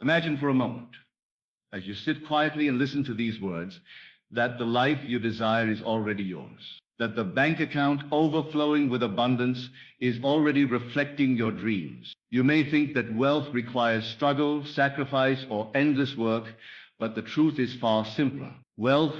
Imagine for a moment, as you sit quietly and listen to these words, that the life you desire is already yours, that the bank account overflowing with abundance is already reflecting your dreams. You may think that wealth requires struggle, sacrifice, or endless work, but the truth is far simpler. Wealth,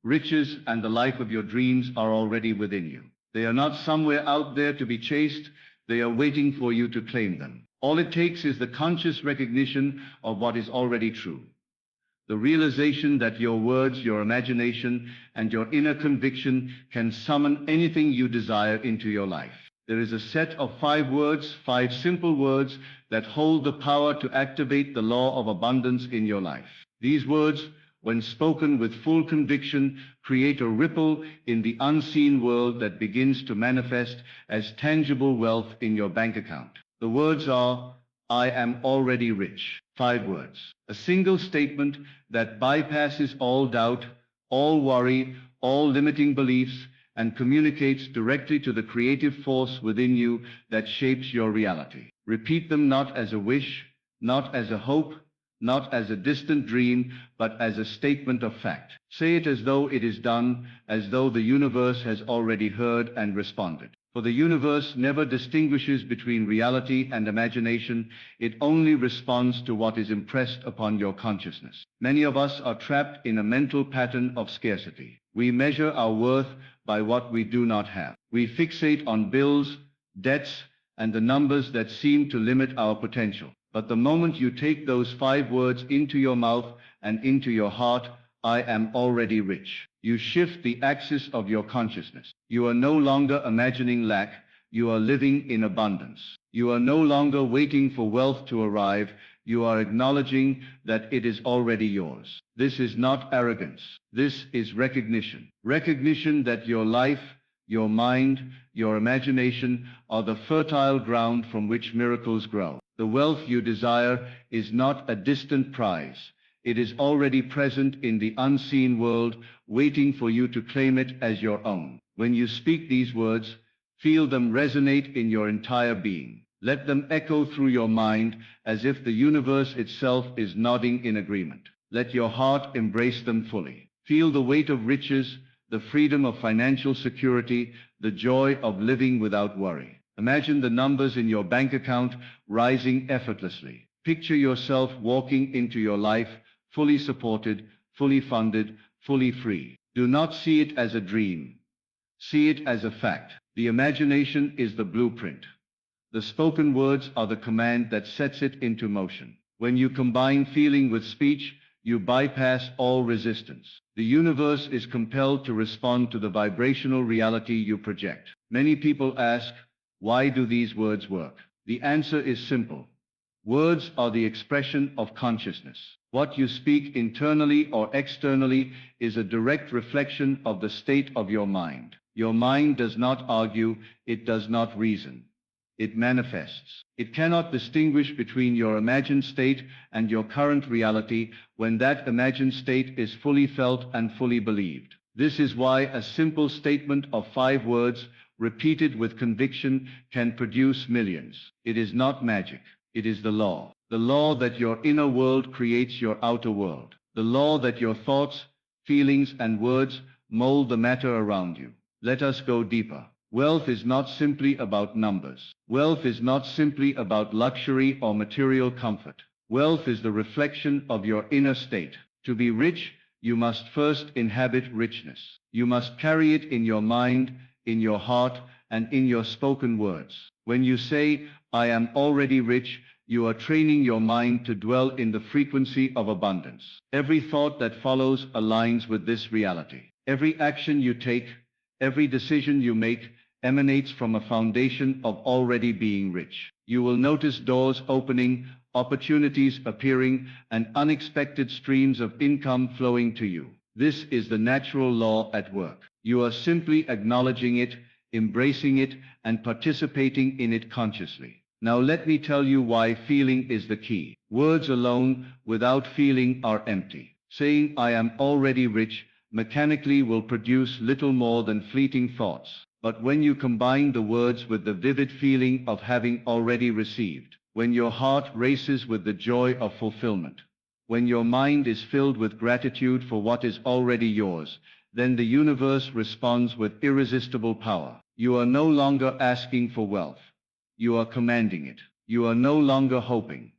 riches, and the life of your dreams are already within you. They are not somewhere out there to be chased, they are waiting for you to claim them. All it takes is the conscious recognition of what is already true. The realization that your words, your imagination, and your inner conviction can summon anything you desire into your life. There is a set of 5 words, 5 simple words that hold the power to activate the law of abundance in your life. These words, when spoken with full conviction, create a ripple in the unseen world that begins to manifest as tangible wealth in your bank account. The words are, I am already rich. 5 words. A single statement that bypasses all doubt, all worry, all limiting beliefs, and communicates directly to the creative force within you that shapes your reality. Repeat them not as a wish, not as a hope, not as a distant dream, but as a statement of fact. Say it as though it is done, as though the universe has already heard and responded. For the universe never distinguishes between reality and imagination, it only responds to what is impressed upon your consciousness. Many of us are trapped in a mental pattern of scarcity. We measure our worth by what we do not have. We fixate on bills, debts, and the numbers that seem to limit our potential. But the moment you take those 5 words into your mouth and into your heart, I am already rich, you shift the axis of your consciousness. You are no longer imagining lack, you are living in abundance. You are no longer waiting for wealth to arrive, you are acknowledging that it is already yours. This is not arrogance, this is recognition. Recognition that your life, your mind, your imagination are the fertile ground from which miracles grow. The wealth you desire is not a distant prize. It is already present in the unseen world, waiting for you to claim it as your own. When you speak these words, feel them resonate in your entire being. Let them echo through your mind as if the universe itself is nodding in agreement. Let your heart embrace them fully. Feel the weight of riches, the freedom of financial security, the joy of living without worry. Imagine the numbers in your bank account rising effortlessly. Picture yourself walking into your life fully supported, fully funded, fully free. Do not see it as a dream. See it as a fact. The imagination is the blueprint. The spoken words are the command that sets it into motion. When you combine feeling with speech, you bypass all resistance. The universe is compelled to respond to the vibrational reality you project. Many people ask, why do these words work? The answer is simple. Words are the expression of consciousness. What you speak internally or externally is a direct reflection of the state of your mind. Your mind does not argue, it does not reason. It manifests. It cannot distinguish between your imagined state and your current reality when that imagined state is fully felt and fully believed. This is why a simple statement of 5 words, repeated with conviction, can produce millions. It is not magic. It is the law that your inner world creates your outer world. The law that your thoughts, feelings, and words mold the matter around you. Let us go deeper. Wealth is not simply about numbers. Wealth is not simply about luxury or material comfort. Wealth is the reflection of your inner state. To be rich, you must first inhabit richness. You must carry it in your mind, in your heart, and in your spoken words. When you say, I am already rich, you are training your mind to dwell in the frequency of abundance. Every thought that follows aligns with this reality. Every action you take, every decision you make, emanates from a foundation of already being rich. You will notice doors opening, opportunities appearing, and unexpected streams of income flowing to you. This is the natural law at work. You are simply acknowledging it, embracing it, and participating in it consciously. Now let me tell you why feeling is the key. Words alone, without feeling, are empty. Saying I am already rich mechanically will produce little more than fleeting thoughts. But when you combine the words with the vivid feeling of having already received, when your heart races with the joy of fulfillment, when your mind is filled with gratitude for what is already yours, then the universe responds with irresistible power. You are no longer asking for wealth. You are commanding it. You are no longer hoping.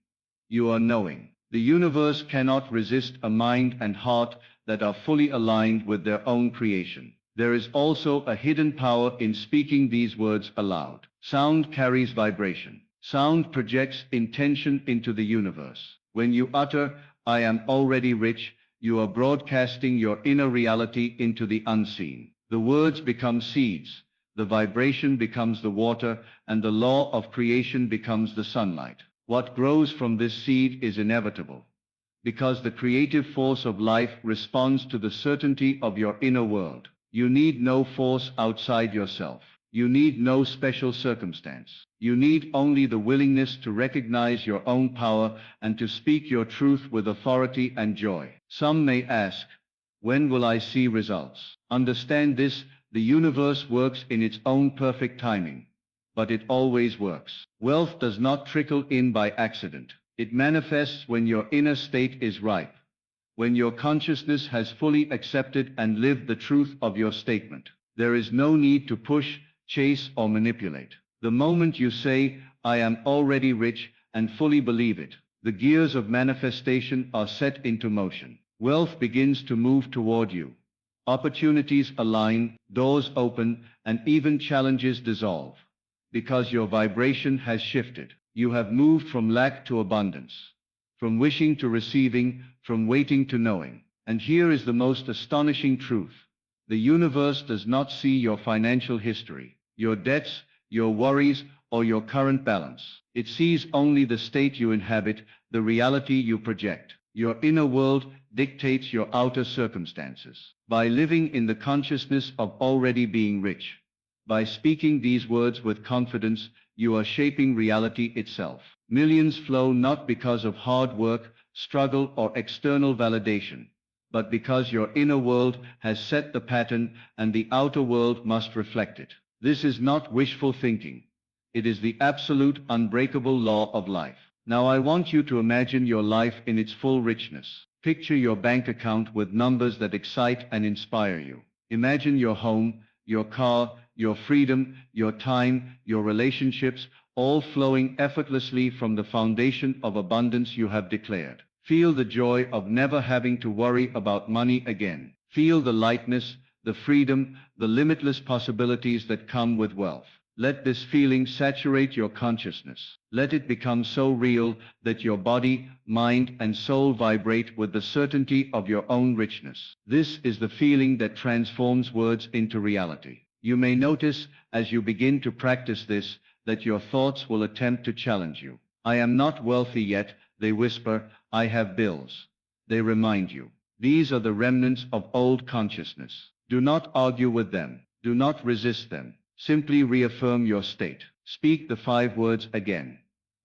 You are knowing. The universe cannot resist a mind and heart that are fully aligned with their own creation. There is also a hidden power in speaking these words aloud. Sound carries vibration. Sound projects intention into the universe. When you utter, "I am already rich," you are broadcasting your inner reality into the unseen. The words become seeds, the vibration becomes the water, and the law of creation becomes the sunlight. What grows from this seed is inevitable, because the creative force of life responds to the certainty of your inner world. You need no force outside yourself. You need no special circumstance. You need only the willingness to recognize your own power and to speak your truth with authority and joy. Some may ask, when will I see results? Understand this, the universe works in its own perfect timing, but it always works. Wealth does not trickle in by accident. It manifests when your inner state is ripe, when your consciousness has fully accepted and lived the truth of your statement. There is no need to push, chase, or manipulate. The moment you say, "I am already rich," and fully believe it, the gears of manifestation are set into motion. Wealth begins to move toward you. Opportunities align, doors open, and even challenges dissolve. Because your vibration has shifted. You have moved from lack to abundance, from wishing to receiving, from waiting to knowing. And here is the most astonishing truth. The universe does not see your financial history, your debts, your worries, or your current balance. It sees only the state you inhabit, the reality you project. Your inner world dictates your outer circumstances. By living in the consciousness of already being rich, by speaking these words with confidence, you are shaping reality itself. Millions flow not because of hard work, struggle, or external validation, but because your inner world has set the pattern and the outer world must reflect it. This is not wishful thinking. It is the absolute, unbreakable law of life. Now I want you to imagine your life in its full richness. Picture your bank account with numbers that excite and inspire you. Imagine your home, your car, your freedom, your time, your relationships, all flowing effortlessly from the foundation of abundance you have declared. Feel the joy of never having to worry about money again. Feel the lightness, the freedom, the limitless possibilities that come with wealth. Let this feeling saturate your consciousness. Let it become so real that your body, mind, and soul vibrate with the certainty of your own richness. This is the feeling that transforms words into reality. You may notice, as you begin to practice this, that your thoughts will attempt to challenge you. "I am not wealthy yet," they whisper. "I have bills." They remind you. These are the remnants of old consciousness. Do not argue with them. Do not resist them. Simply reaffirm your state. Speak the 5 words again.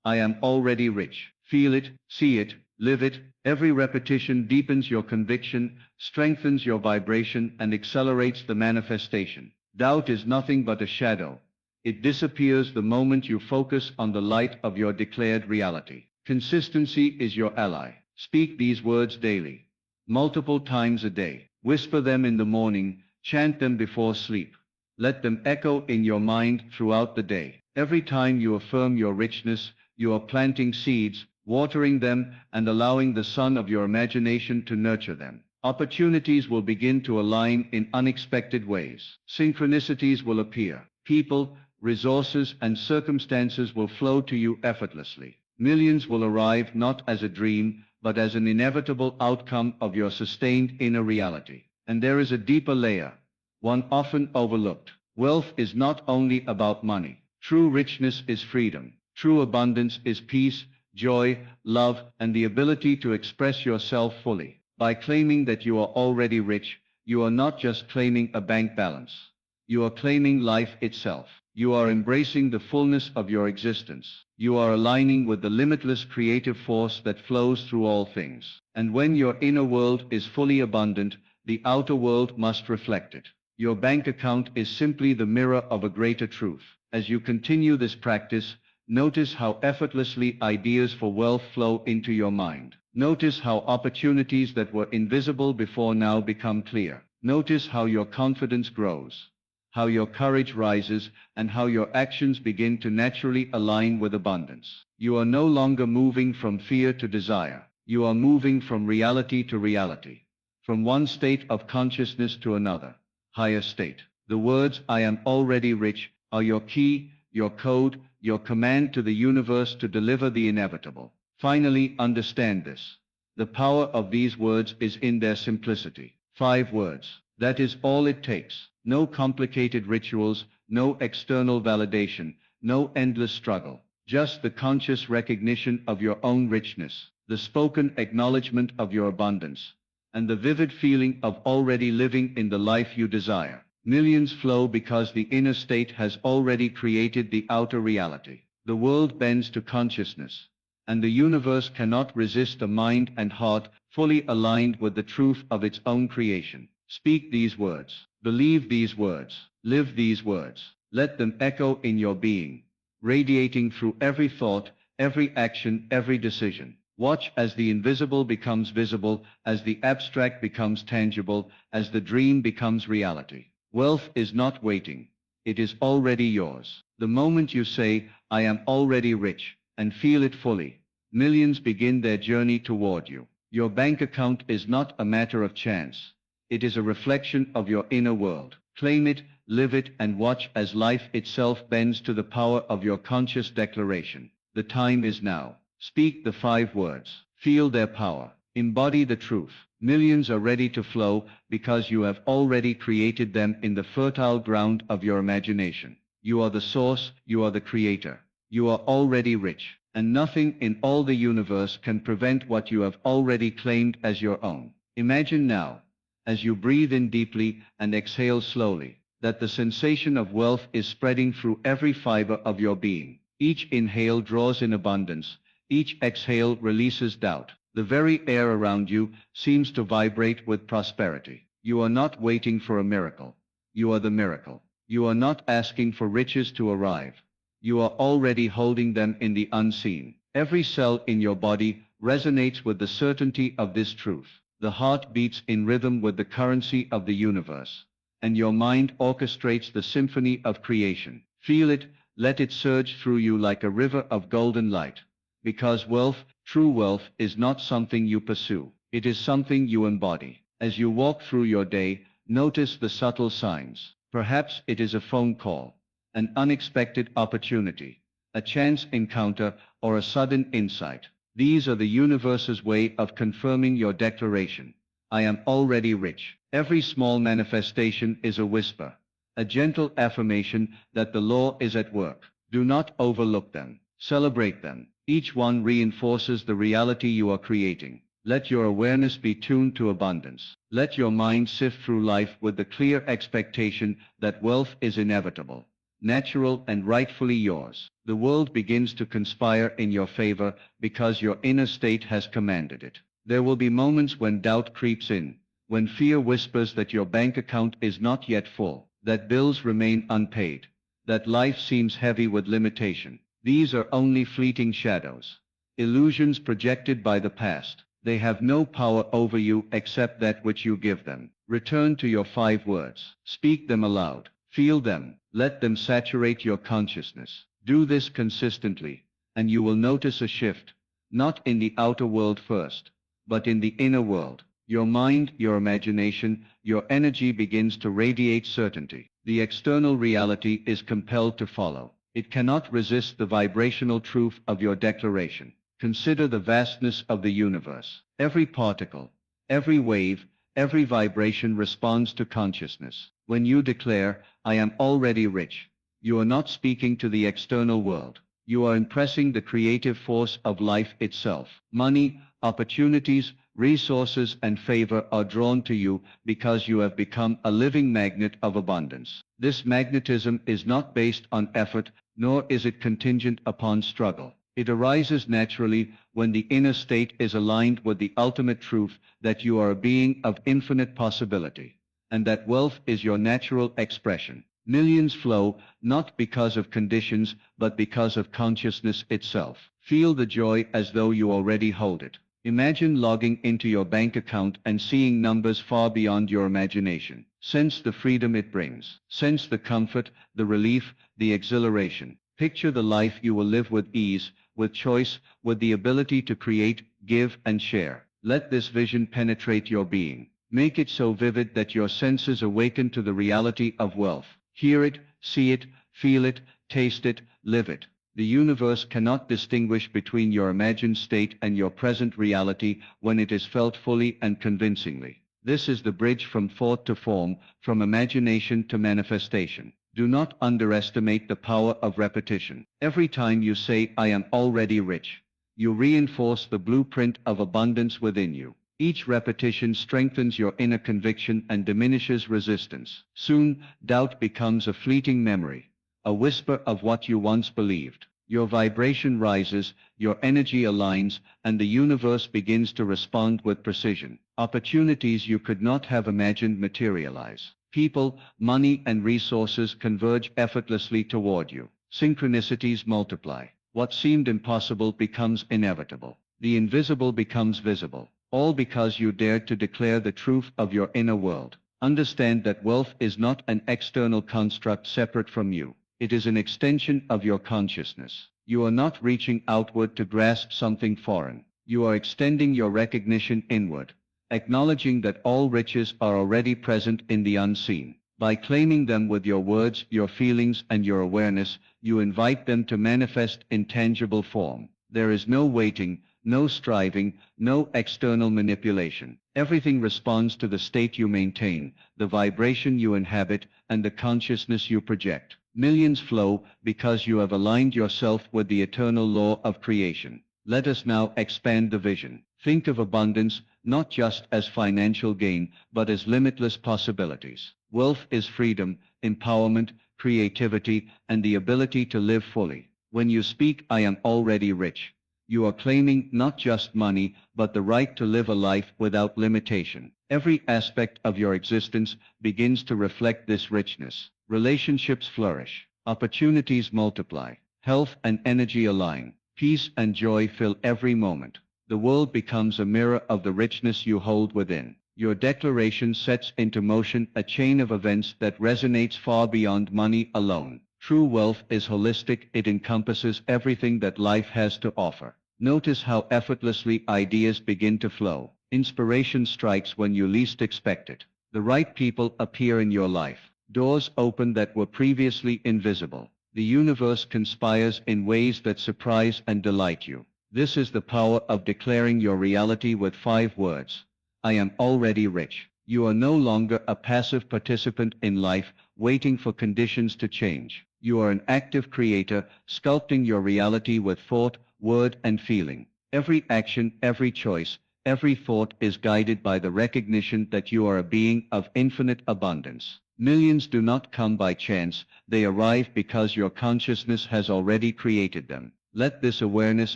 "I am already rich." Feel it, see it, live it. Every repetition deepens your conviction, strengthens your vibration, and accelerates the manifestation. Doubt is nothing but a shadow. It disappears the moment you focus on the light of your declared reality. Consistency is your ally. Speak these words daily, multiple times a day. Whisper them in the morning, chant them before sleep. Let them echo in your mind throughout the day. Every time you affirm your richness, you are planting seeds, watering them, and allowing the sun of your imagination to nurture them. Opportunities will begin to align in unexpected ways. Synchronicities will appear. People, resources, and circumstances will flow to you effortlessly. Millions will arrive not as a dream, but as an inevitable outcome of your sustained inner reality. And there is a deeper layer, one often overlooked. Wealth is not only about money. True richness is freedom. True abundance is peace, joy, love, and the ability to express yourself fully. By claiming that you are already rich, you are not just claiming a bank balance. You are claiming life itself. You are embracing the fullness of your existence. You are aligning with the limitless creative force that flows through all things. And when your inner world is fully abundant, the outer world must reflect it. Your bank account is simply the mirror of a greater truth. As you continue this practice, Notice how effortlessly ideas for wealth flow into your mind. Notice how opportunities that were invisible before now become clear. Notice how your confidence grows, how your courage rises, and how your actions begin to naturally align with abundance. You are no longer moving from fear to desire. You are moving from reality to reality, from one state of consciousness to another, higher state. The words "I am already rich" are your key, your code, your command to the universe to deliver the inevitable. Finally, understand this. The power of these words is in their simplicity. 5 words. That is all it takes. No complicated rituals, no external validation, no endless struggle. Just the conscious recognition of your own richness, the spoken acknowledgement of your abundance, and the vivid feeling of already living in the life you desire. Millions flow because the inner state has already created the outer reality. The world bends to consciousness, and the universe cannot resist a mind and heart fully aligned with the truth of its own creation. Speak these words, believe these words, live these words. Let them echo in your being, radiating through every thought, every action, every decision. Watch as the invisible becomes visible, as the abstract becomes tangible, as the dream becomes reality. Wealth is not waiting. It is already yours. The moment you say, "I am already rich," and feel it fully, millions begin their journey toward you. Your bank account is not a matter of chance. It is a reflection of your inner world. Claim it, live it, and watch as life itself bends to the power of your conscious declaration. The time is now. Speak the 5 words. Feel their power. Embody the truth. Millions are ready to flow because you have already created them in the fertile ground of your imagination. You are the source, you are the creator. You are already rich, and nothing in all the universe can prevent what you have already claimed as your own. Imagine now, as you breathe in deeply and exhale slowly, that the sensation of wealth is spreading through every fiber of your being. Each inhale draws in abundance, each exhale releases doubt. The very air around you seems to vibrate with prosperity. You are not waiting for a miracle. You are the miracle. You are not asking for riches to arrive. You are already holding them in the unseen. Every cell in your body resonates with the certainty of this truth. The heart beats in rhythm with the currency of the universe, and your mind orchestrates the symphony of creation. Feel it, let it surge through you like a river of golden light. Because wealth, true wealth, is not something you pursue. It is something you embody. As you walk through your day, notice the subtle signs. Perhaps it is a phone call, an unexpected opportunity, a chance encounter, or a sudden insight. These are the universe's way of confirming your declaration. I am already rich. Every small manifestation is a whisper, a gentle affirmation that the law is at work. Do not overlook them. Celebrate them. Each one reinforces the reality you are creating. Let your awareness be tuned to abundance. Let your mind sift through life with the clear expectation that wealth is inevitable, natural, and rightfully yours. The world begins to conspire in your favor because your inner state has commanded it. There will be moments when doubt creeps in, when fear whispers that your bank account is not yet full, that bills remain unpaid, that life seems heavy with limitation. These are only fleeting shadows, illusions projected by the past. They have no power over you except that which you give them. Return to your 5 words. Speak them aloud. Feel them. Let them saturate your consciousness. Do this consistently, and you will notice a shift, not in the outer world first, but in the inner world. Your mind, your imagination, your energy begins to radiate certainty. The external reality is compelled to follow. It cannot resist the vibrational truth of your declaration. Consider the vastness of the universe. Every particle, every wave, every vibration responds to consciousness. When you declare, "I am already rich," you are not speaking to the external world. You are impressing the creative force of life itself. Money, opportunities, resources, and favor are drawn to you because you have become a living magnet of abundance. This magnetism is not based on effort, nor is it contingent upon struggle. It arises naturally when the inner state is aligned with the ultimate truth that you are a being of infinite possibility, and that wealth is your natural expression. Millions flow, not because of conditions, but because of consciousness itself. Feel the joy as though you already hold it. Imagine logging into your bank account and seeing numbers far beyond your imagination. Sense the freedom it brings. Sense the comfort, the relief, the exhilaration. Picture the life you will live with ease, with choice, with the ability to create, give, and share. Let this vision penetrate your being. Make it so vivid that your senses awaken to the reality of wealth. Hear it, see it, feel it, taste it, live it. The universe cannot distinguish between your imagined state and your present reality when it is felt fully and convincingly. This is the bridge from thought to form, from imagination to manifestation. Do not underestimate the power of repetition. Every time you say, "I am already rich," you reinforce the blueprint of abundance within you. Each repetition strengthens your inner conviction and diminishes resistance. Soon, doubt becomes a fleeting memory, a whisper of what you once believed. Your vibration rises, your energy aligns, and the universe begins to respond with precision. Opportunities you could not have imagined materialize. People, money, and resources converge effortlessly toward you. Synchronicities multiply. What seemed impossible becomes inevitable. The invisible becomes visible. All because you dared to declare the truth of your inner world. Understand that wealth is not an external construct separate from you. It is an extension of your consciousness. You are not reaching outward to grasp something foreign. You are extending your recognition inward, acknowledging that all riches are already present in the unseen. By claiming them with your words, your feelings, and your awareness, you invite them to manifest in tangible form. There is no waiting, no striving, no external manipulation. Everything responds to the state you maintain, the vibration you inhabit, and the consciousness you project. Millions flow because you have aligned yourself with the eternal law of creation. Let us now expand the vision. Think of abundance not just as financial gain, but as limitless possibilities. Wealth is freedom, empowerment, creativity, and the ability to live fully. When you speak, "I am already rich," you are claiming not just money, but the right to live a life without limitation. Every aspect of your existence begins to reflect this richness. Relationships flourish. Opportunities multiply. Health and energy align. Peace and joy fill every moment. The world becomes a mirror of the richness you hold within. Your declaration sets into motion a chain of events that resonates far beyond money alone. True wealth is holistic. It encompasses everything that life has to offer. Notice how effortlessly ideas begin to flow. Inspiration strikes when you least expect it. The right people appear in your life. Doors open that were previously invisible. The universe conspires in ways that surprise and delight you. This is the power of declaring your reality with 5 words. I am already rich. You are no longer a passive participant in life, waiting for conditions to change. You are an active creator, sculpting your reality with thought, word, and feeling. Every action, every choice, every thought is guided by the recognition that you are a being of infinite abundance. Millions do not come by chance, they arrive because your consciousness has already created them. Let this awareness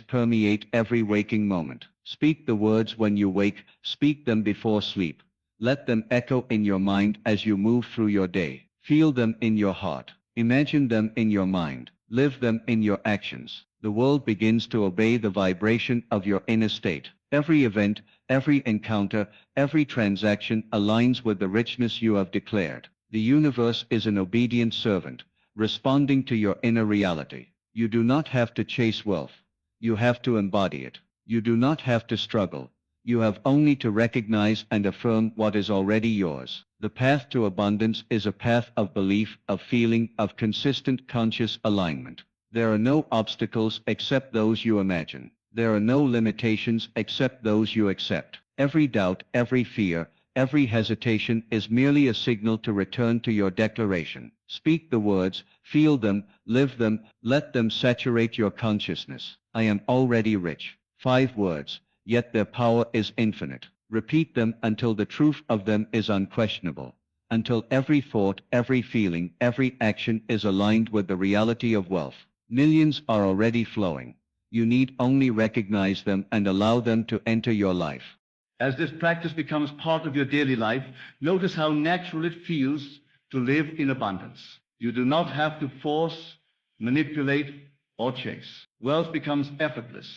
permeate every waking moment. Speak the words when you wake, speak them before sleep. Let them echo in your mind as you move through your day. Feel them in your heart. Imagine them in your mind. Live them in your actions. The world begins to obey the vibration of your inner state. Every event, every encounter, every transaction aligns with the richness you have declared. The universe is an obedient servant, responding to your inner reality. You do not have to chase wealth. You have to embody it. You do not have to struggle. You have only to recognize and affirm what is already yours. The path to abundance is a path of belief, of feeling, of consistent conscious alignment. There are no obstacles except those you imagine. There are no limitations except those you accept. Every doubt, every fear, every hesitation is merely a signal to return to your declaration. Speak the words, feel them, live them, let them saturate your consciousness. I am already rich. 5 words, yet their power is infinite. Repeat them until the truth of them is unquestionable, until every thought, every feeling, every action is aligned with the reality of wealth. Millions are already flowing. You need only recognize them and allow them to enter your life. As this practice becomes part of your daily life, notice how natural it feels to live in abundance. You do not have to force, manipulate, or chase. Wealth becomes effortless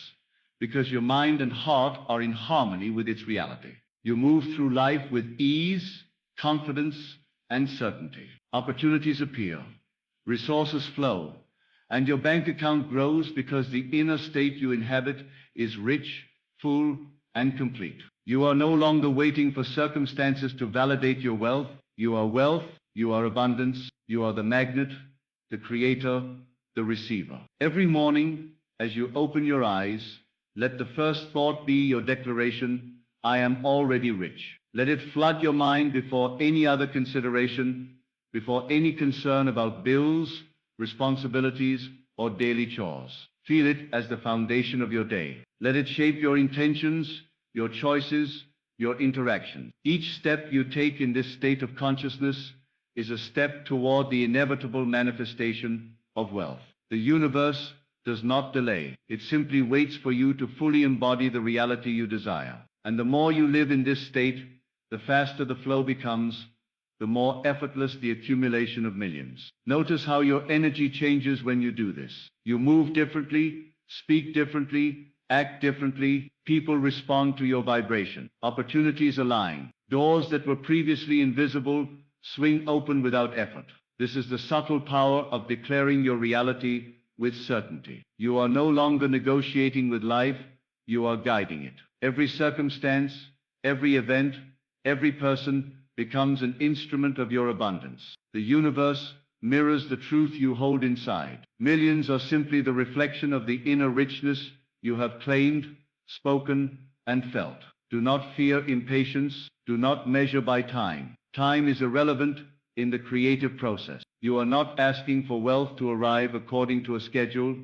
because your mind and heart are in harmony with its reality. You move through life with ease, confidence, and certainty. Opportunities appear, resources flow, and your bank account grows because the inner state you inhabit is rich, full, and complete. You are no longer waiting for circumstances to validate your wealth. You are wealth, you are abundance, you are the magnet, the creator, the receiver. Every morning, as you open your eyes, let the first thought be your declaration, I am already rich. Let it flood your mind before any other consideration, before any concern about bills, responsibilities, or daily chores. Feel it as the foundation of your day. Let it shape your intentions, your choices, your interactions. Each step you take in this state of consciousness is a step toward the inevitable manifestation of wealth. The universe does not delay. It simply waits for you to fully embody the reality you desire. And the more you live in this state, the faster the flow becomes, the more effortless the accumulation of millions. Notice how your energy changes when you do this. You move differently, speak differently, act differently. People respond to your vibration. Opportunities align. Doors that were previously invisible swing open without effort. This is the subtle power of declaring your reality with certainty. You are no longer negotiating with life, you are guiding it. Every circumstance, every event, every person becomes an instrument of your abundance. The universe mirrors the truth you hold inside. Millions are simply the reflection of the inner richness you have claimed, spoken, and felt. Do not fear impatience. Do not measure by time. Time is irrelevant in the creative process. You are not asking for wealth to arrive according to a schedule.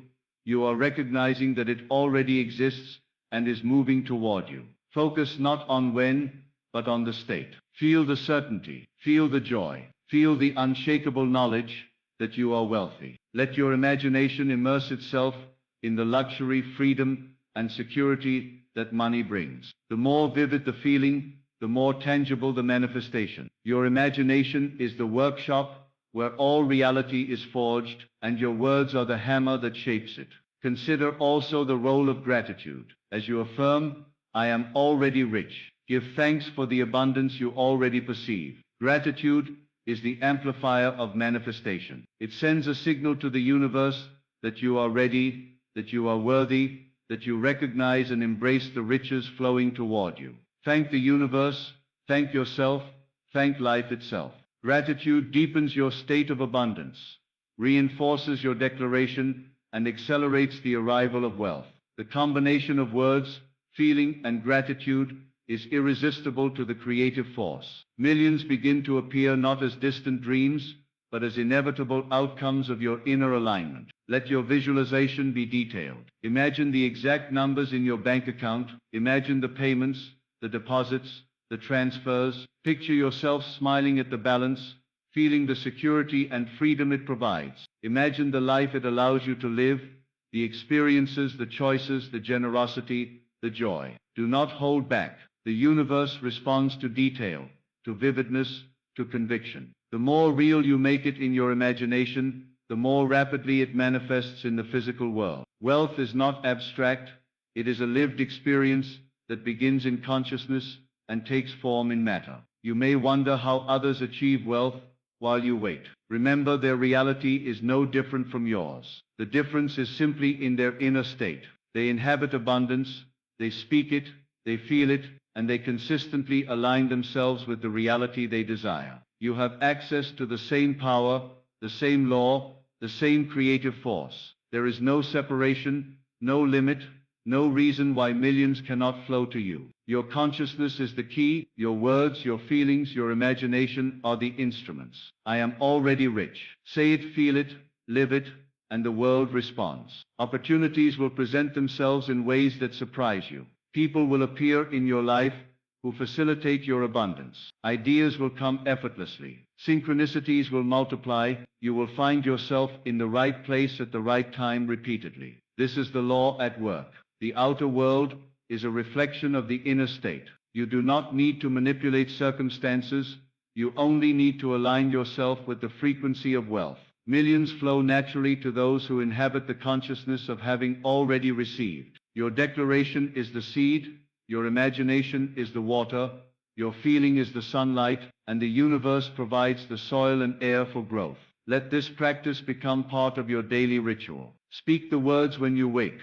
You are recognizing that it already exists and is moving toward you. Focus not on when, but on the state. Feel the certainty. Feel the joy. Feel the unshakable knowledge that you are wealthy. Let your imagination immerse itself in the luxury, freedom, and security that money brings. The more vivid the feeling, the more tangible the manifestation. Your imagination is the workshop where all reality is forged, and your words are the hammer that shapes it. Consider also the role of gratitude. As you affirm, I am already rich. Give thanks for the abundance you already perceive. Gratitude is the amplifier of manifestation. It sends a signal to the universe that you are ready, that you are worthy, that you recognize and embrace the riches flowing toward you. Thank the universe, thank yourself, thank life itself. Gratitude deepens your state of abundance, reinforces your declaration, and accelerates the arrival of wealth. The combination of words, feeling, and gratitude is irresistible to the creative force. Millions begin to appear not as distant dreams, but as inevitable outcomes of your inner alignment. Let your visualization be detailed. Imagine the exact numbers in your bank account. Imagine the payments, the deposits, the transfers. Picture yourself smiling at the balance, feeling the security and freedom it provides. Imagine the life it allows you to live, the experiences, the choices, the generosity, the joy. Do not hold back. The universe responds to detail, to vividness, to conviction. The more real you make it in your imagination, the more rapidly it manifests in the physical world. Wealth is not abstract, it is a lived experience that begins in consciousness and takes form in matter. You may wonder how others achieve wealth while you wait. Remember, their reality is no different from yours. The difference is simply in their inner state. They inhabit abundance, they speak it, they feel it, and they consistently align themselves with the reality they desire. You have access to the same power, the same law, the same creative force. There is no separation, no limit, no reason why millions cannot flow to you. Your consciousness is the key. Your words, your feelings, your imagination are the instruments. I am already rich. Say it, feel it, live it, and the world responds. Opportunities will present themselves in ways that surprise you. People will appear in your life who facilitate your abundance. Ideas will come effortlessly. Synchronicities will multiply. You will find yourself in the right place at the right time repeatedly. This is the law at work. The outer world is a reflection of the inner state. You do not need to manipulate circumstances. You only need to align yourself with the frequency of wealth. Millions flow naturally to those who inhabit the consciousness of having already received. Your declaration is the seed, your imagination is the water, your feeling is the sunlight, and the universe provides the soil and air for growth. Let this practice become part of your daily ritual. Speak the words when you wake.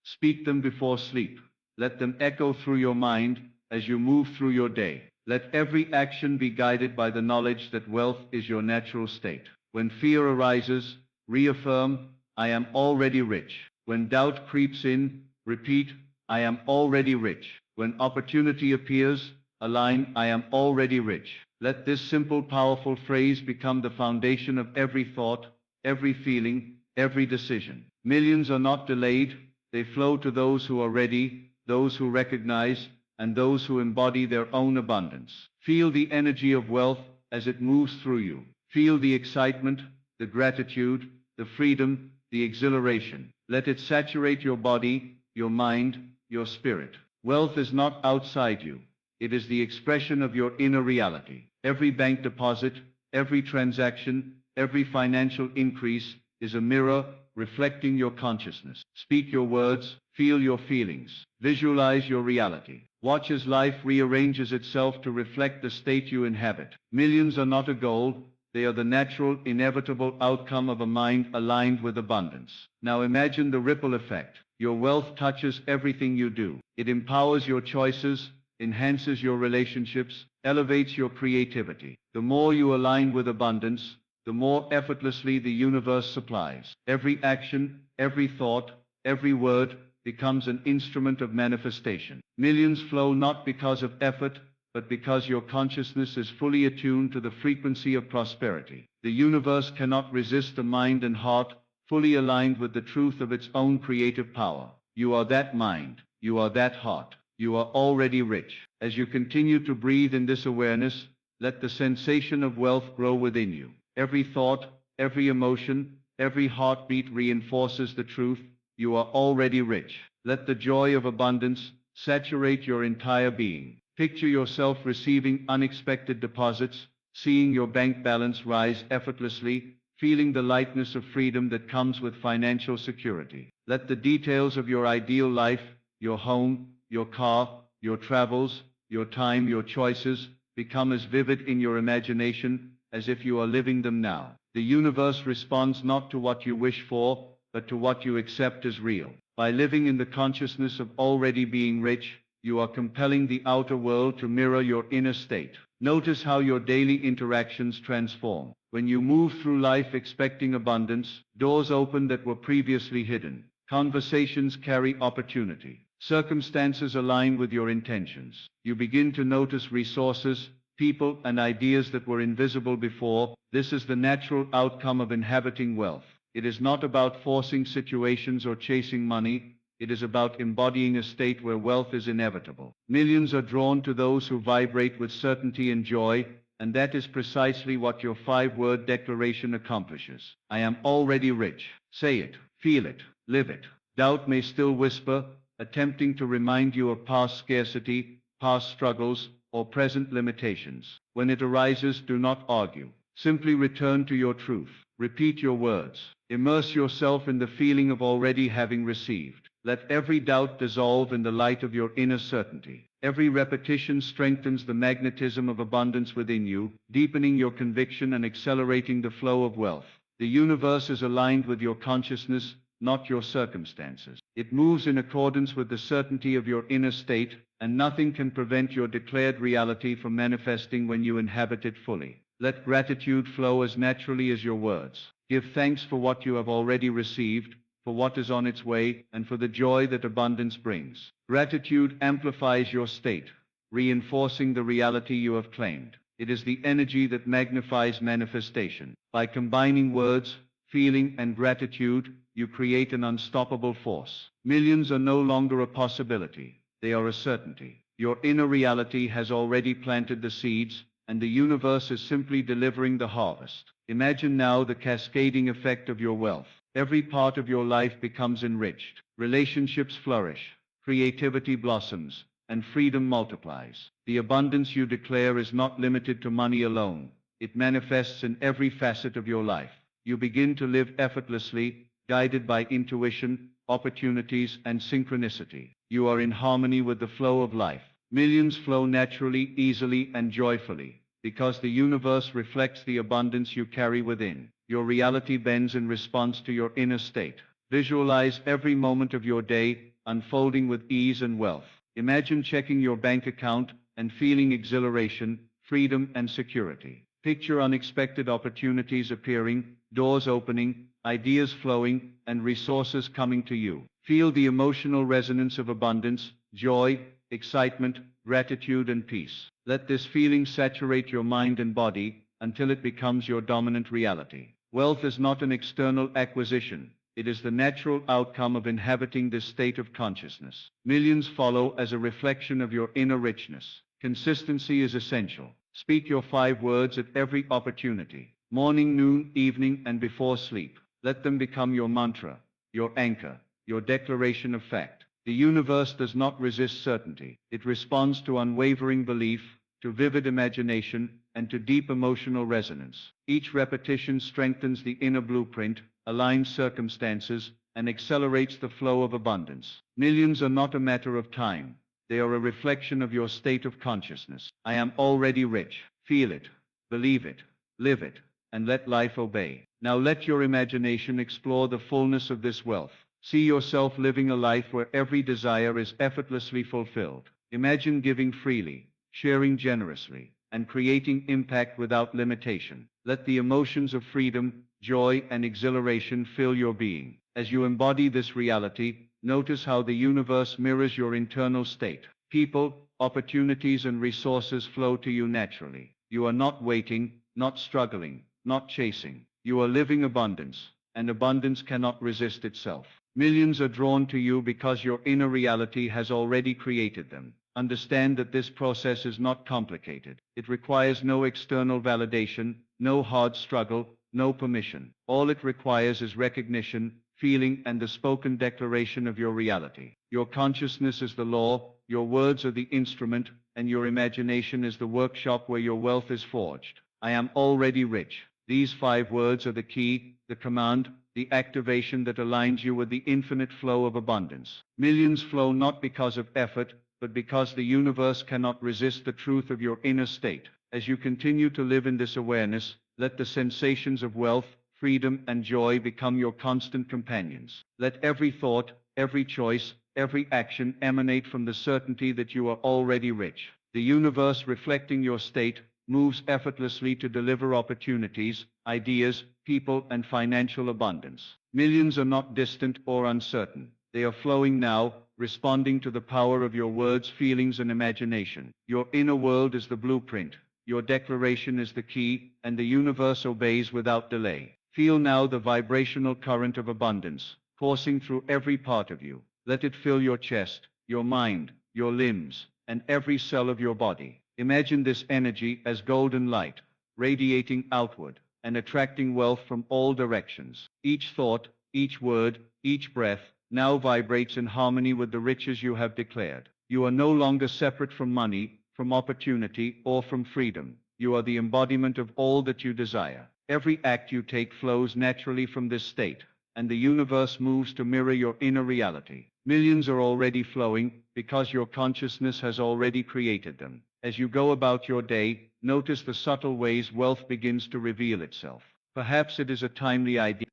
Speak them before sleep. Let them echo through your mind as you move through your day. Let every action be guided by the knowledge that wealth is your natural state. When fear arises, reaffirm, I am already rich. When doubt creeps in, repeat, I am already rich. When opportunity appears, align, I am already rich. Let this simple, powerful phrase become the foundation of every thought, every feeling, every decision. Millions are not delayed, they flow to those who are ready, those who recognize, and those who embody their own abundance. Feel the energy of wealth as it moves through you. Feel the excitement, the gratitude, the freedom, the exhilaration. Let it saturate your body, your mind, your spirit. Wealth is not outside you. It is the expression of your inner reality. Every bank deposit, every transaction, every financial increase is a mirror reflecting your consciousness. Speak your words, feel your feelings, visualize your reality. Watch as life rearranges itself to reflect the state you inhabit. Millions are not a goal, they are the natural, inevitable outcome of a mind aligned with abundance. Now imagine the ripple effect. Your wealth touches everything you do. It empowers your choices, enhances your relationships, elevates your creativity. The more you align with abundance, the more effortlessly the universe supplies. Every action, every thought, every word becomes an instrument of manifestation. Millions flow not because of effort, but because your consciousness is fully attuned to the frequency of prosperity. The universe cannot resist a mind and heart fully aligned with the truth of its own creative power. You are that mind. You are that heart. You are already rich. As you continue to breathe in this awareness, let the sensation of wealth grow within you. Every thought, every emotion, every heartbeat reinforces the truth. You are already rich. Let the joy of abundance saturate your entire being. Picture yourself receiving unexpected deposits, seeing your bank balance rise effortlessly, feeling the lightness of freedom that comes with financial security. Let the details of your ideal life, your home, your car, your travels, your time, your choices, become as vivid in your imagination as if you are living them now. The universe responds not to what you wish for, but to what you accept as real. By living in the consciousness of already being rich, you are compelling the outer world to mirror your inner state. Notice how your daily interactions transform. When you move through life expecting abundance, doors open that were previously hidden. Conversations carry opportunity. Circumstances align with your intentions. You begin to notice resources, people, and ideas that were invisible before. This is the natural outcome of inhabiting wealth. It is not about forcing situations or chasing money. It is about embodying a state where wealth is inevitable. Millions are drawn to those who vibrate with certainty and joy, and that is precisely what your 5-word declaration accomplishes. I am already rich. Say it, feel it, live it. Doubt may still whisper, attempting to remind you of past scarcity, past struggles, or present limitations. When it arises, do not argue. Simply return to your truth. Repeat your words. Immerse yourself in the feeling of already having received. Let every doubt dissolve in the light of your inner certainty. Every repetition strengthens the magnetism of abundance within you, deepening your conviction and accelerating the flow of wealth. The universe is aligned with your consciousness, not your circumstances. It moves in accordance with the certainty of your inner state, and nothing can prevent your declared reality from manifesting when you inhabit it fully. Let gratitude flow as naturally as your words. Give thanks for what you have already received, for what is on its way, and for the joy that abundance brings. Gratitude amplifies your state, reinforcing the reality you have claimed. It is the energy that magnifies manifestation. By combining words, feeling, and gratitude, you create an unstoppable force. Millions are no longer a possibility. They are a certainty. Your inner reality has already planted the seeds, and the universe is simply delivering the harvest. Imagine now the cascading effect of your wealth. Every part of your life becomes enriched. Relationships flourish, creativity blossoms, and freedom multiplies. The abundance you declare is not limited to money alone. It manifests in every facet of your life. You begin to live effortlessly, guided by intuition, opportunities, and synchronicity. You are in harmony with the flow of life. Millions flow naturally, easily, and joyfully, because the universe reflects the abundance you carry within. Your reality bends in response to your inner state. Visualize every moment of your day unfolding with ease and wealth. Imagine checking your bank account and feeling exhilaration, freedom, and security. Picture unexpected opportunities appearing, doors opening, ideas flowing, and resources coming to you. Feel the emotional resonance of abundance, joy, excitement, gratitude, and peace. Let this feeling saturate your mind and body until it becomes your dominant reality. Wealth is not an external acquisition. It is the natural outcome of inhabiting this state of consciousness. Millions follow as a reflection of your inner richness. Consistency is essential. Speak your 5 words at every opportunity. Morning, noon, evening, and before sleep. Let them become your mantra, your anchor, your declaration of fact. The universe does not resist certainty. It responds to unwavering belief, to vivid imagination, and to deep emotional resonance. Each repetition strengthens the inner blueprint, aligns circumstances, and accelerates the flow of abundance. Millions are not a matter of time. They are a reflection of your state of consciousness. I am already rich. Feel it, believe it, live it, and let life obey. Now let your imagination explore the fullness of this wealth. See yourself living a life where every desire is effortlessly fulfilled. Imagine giving freely, sharing generously, and creating impact without limitation. Let the emotions of freedom, joy, and exhilaration fill your being. As you embody this reality, notice how the universe mirrors your internal state. People, opportunities, and resources flow to you naturally. You are not waiting, not struggling, not chasing. You are living abundance, and abundance cannot resist itself. Millions are drawn to you because your inner reality has already created them. Understand that this process is not complicated. It requires no external validation, no hard struggle, no permission. All it requires is recognition, feeling, and the spoken declaration of your reality. Your consciousness is the law, your words are the instrument, and your imagination is the workshop where your wealth is forged. I am already rich. These 5 words are the key, the command, the activation that aligns you with the infinite flow of abundance. Millions flow not because of effort, but because the universe cannot resist the truth of your inner state. As you continue to live in this awareness, let the sensations of wealth, freedom, and joy become your constant companions. Let every thought, every choice, every action emanate from the certainty that you are already rich. The universe, reflecting your state, moves effortlessly to deliver opportunities, ideas, people, and financial abundance. Millions are not distant or uncertain. They are flowing now, responding to the power of your words, feelings, and imagination. Your inner world is the blueprint. Your declaration is the key, and the universe obeys without delay. Feel now the vibrational current of abundance, coursing through every part of you. Let it fill your chest, your mind, your limbs, and every cell of your body. Imagine this energy as golden light, radiating outward and attracting wealth from all directions. Each thought, each word, each breath now vibrates in harmony with the riches you have declared. You are no longer separate from money, from opportunity, or from freedom. You are the embodiment of all that you desire. Every act you take flows naturally from this state, and the universe moves to mirror your inner reality. Millions are already flowing because your consciousness has already created them. As you go about your day, notice the subtle ways wealth begins to reveal itself. Perhaps it is a timely idea,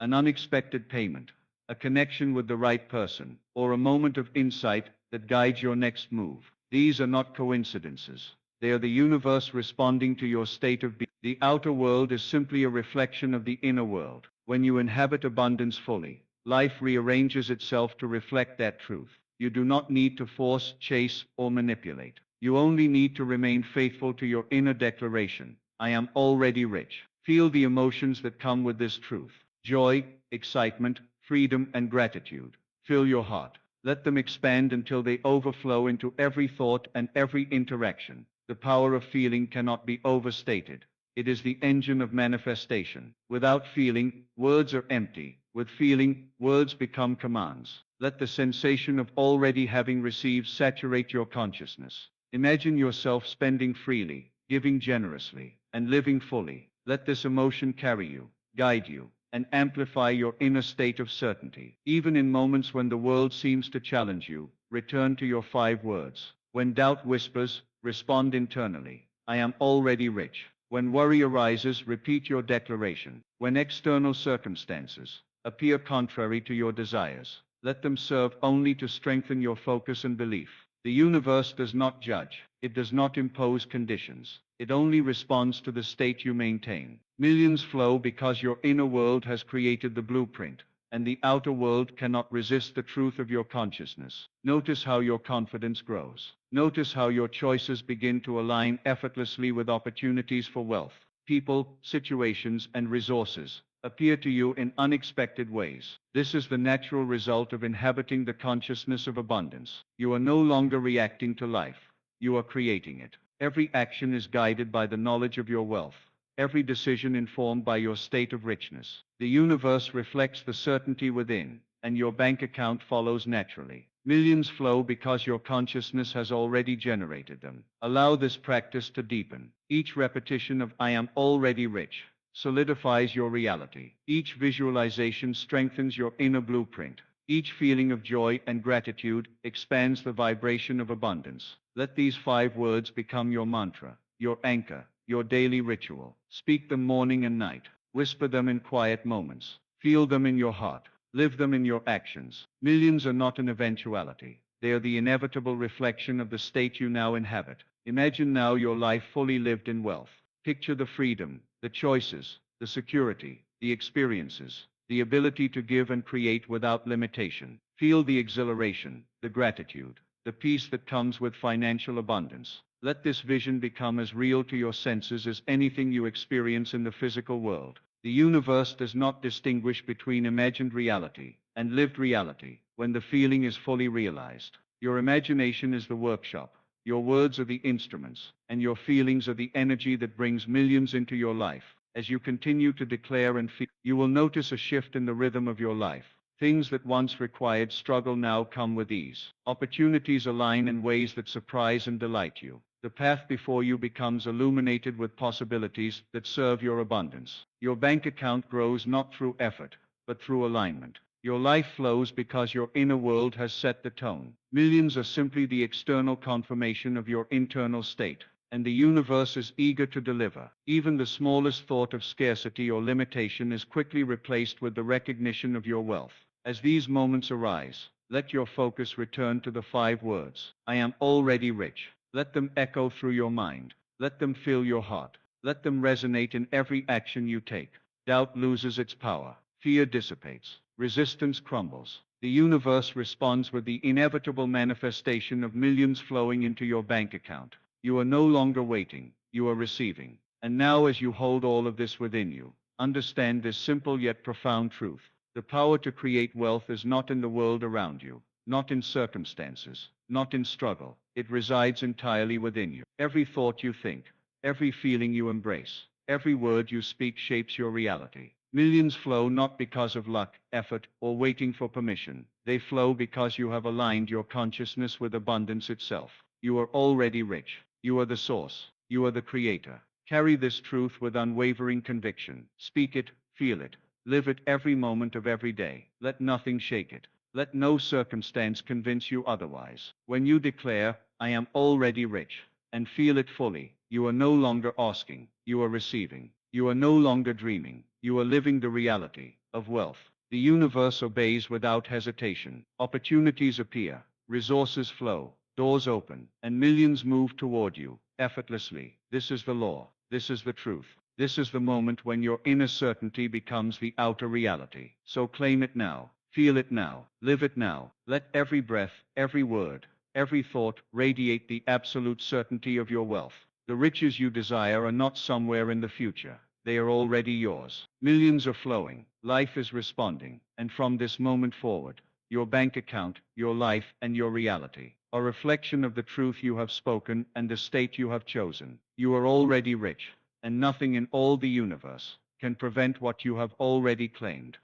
an unexpected payment, a connection with the right person, or a moment of insight that guides your next move. These are not coincidences. They are the universe responding to your state of being. The outer world is simply a reflection of the inner world. When you inhabit abundance fully, life rearranges itself to reflect that truth. You do not need to force, chase, or manipulate. You only need to remain faithful to your inner declaration. I am already rich. Feel the emotions that come with this truth. Joy, excitement, freedom, and gratitude. Fill your heart. Let them expand until they overflow into every thought and every interaction. The power of feeling cannot be overstated. It is the engine of manifestation. Without feeling, words are empty. With feeling, words become commands. Let the sensation of already having received saturate your consciousness. Imagine yourself spending freely, giving generously, and living fully. Let this emotion carry you, guide you, and amplify your inner state of certainty. Even in moments when the world seems to challenge you, return to your 5 words. When doubt whispers, respond internally. I am already rich. When worry arises, repeat your declaration. When external circumstances appear contrary to your desires, let them serve only to strengthen your focus and belief. The universe does not judge. It does not impose conditions. It only responds to the state you maintain. Millions flow because your inner world has created the blueprint, and the outer world cannot resist the truth of your consciousness. Notice how your confidence grows. Notice how your choices begin to align effortlessly with opportunities for wealth. People, situations, and resources appear to you in unexpected ways. This is the natural result of inhabiting the consciousness of abundance. You are no longer reacting to life. You are creating it. Every action is guided by the knowledge of your wealth. Every decision informed by your state of richness. The universe reflects the certainty within, and your bank account follows naturally. Millions flow because your consciousness has already generated them. Allow this practice to deepen. Each repetition of I am already rich solidifies your reality. Each visualization strengthens your inner blueprint. Each feeling of joy and gratitude expands the vibration of abundance. Let these 5 words become your mantra, your anchor, your daily ritual. Speak them morning and night. Whisper them in quiet moments. Feel them in your heart. Live them in your actions. Millions are not an eventuality. They are the inevitable reflection of the state you now inhabit. Imagine now your life fully lived in wealth. Picture the freedom, the choices, the security, the experiences, the ability to give and create without limitation. Feel the exhilaration, the gratitude, the peace that comes with financial abundance. Let this vision become as real to your senses as anything you experience in the physical world. The universe does not distinguish between imagined reality and lived reality when the feeling is fully realized. Your imagination is the workshop. Your words are the instruments, and your feelings are the energy that brings millions into your life. As you continue to declare and feel, you will notice a shift in the rhythm of your life. Things that once required struggle now come with ease. Opportunities align in ways that surprise and delight you. The path before you becomes illuminated with possibilities that serve your abundance. Your bank account grows not through effort, but through alignment. Your life flows because your inner world has set the tone. Millions are simply the external confirmation of your internal state, and the universe is eager to deliver. Even the smallest thought of scarcity or limitation is quickly replaced with the recognition of your wealth. As these moments arise, let your focus return to the 5 words. I am already rich. Let them echo through your mind. Let them fill your heart. Let them resonate in every action you take. Doubt loses its power. Fear dissipates. Resistance crumbles. The universe responds with the inevitable manifestation of millions flowing into your bank account. You are no longer waiting. You are receiving. And now, as you hold all of this within you, understand this simple yet profound truth. The power to create wealth is not in the world around you, not in circumstances, not in struggle. It resides entirely within you. Every thought you think, every feeling you embrace, every word you speak shapes your reality. Millions flow not because of luck, effort, or waiting for permission. They flow because you have aligned your consciousness with abundance itself. You are already rich. You are the source. You are the creator. Carry this truth with unwavering conviction. Speak it, feel it, live it every moment of every day. Let nothing shake it. Let no circumstance convince you otherwise. When you declare, I am already rich, and feel it fully, you are no longer asking, you are receiving. You are no longer dreaming, you are living the reality of wealth. The universe obeys without hesitation. Opportunities appear, resources flow, doors open, and millions move toward you, effortlessly. This is the law. This is the truth. This is the moment when your inner certainty becomes the outer reality. So claim it now. Feel it now. Live it now. Let every breath, every word, every thought radiate the absolute certainty of your wealth. The riches you desire are not somewhere in the future. They are already yours. Millions are flowing. Life is responding. And from this moment forward, your bank account, your life, and your reality are a reflection of the truth you have spoken and the state you have chosen. You are already rich, and nothing in all the universe can prevent what you have already claimed.